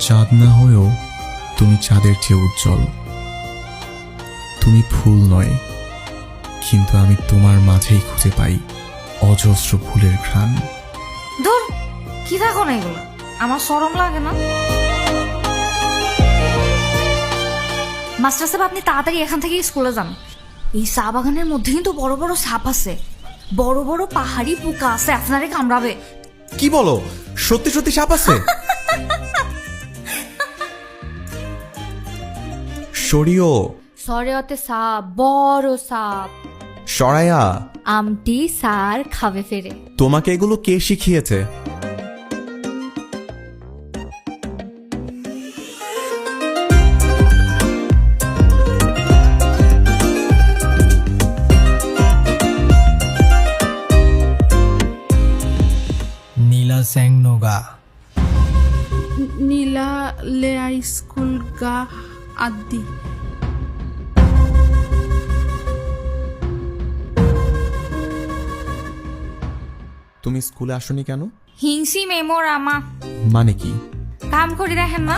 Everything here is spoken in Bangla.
চাঁদ না হয়েও তুমি চাঁদের চেয়ে উজ্জ্বল। তুমি ফুল নয়, কিন্তু আমি তোমার মাঝেই খুঁজে পাই অজস্র ফুলের ঘ্রাণ। ধুর, কি থাকো না এগুলো, আমার শরম লাগে না? মাস্টার সাহেব, আপনি তাড়াতাড়ি এখান থেকে স্কুলে যান। এই চা বাগানের মধ্যে কিন্তু বড় বড় সাপ আছে, বড় বড় পাহাড়ি পোকা আছে, আপনারে কামড়াবে। কি বলো, সত্যি সত্যি সাপ আছে? সরিও। সরেয়তে সাপ, বড় সাপ। সরায়া, আমটি সার খাবে ফেরে। তোমাকে এগুলো কে শিখিয়েছে? नीला सेंग नोगा নীলা লেয়া স্কুল গা আদি। তুমি স্কুলে আসনি কেন? হিংসি মেমোর আমা মানে কি? কাম করে দেখেন না।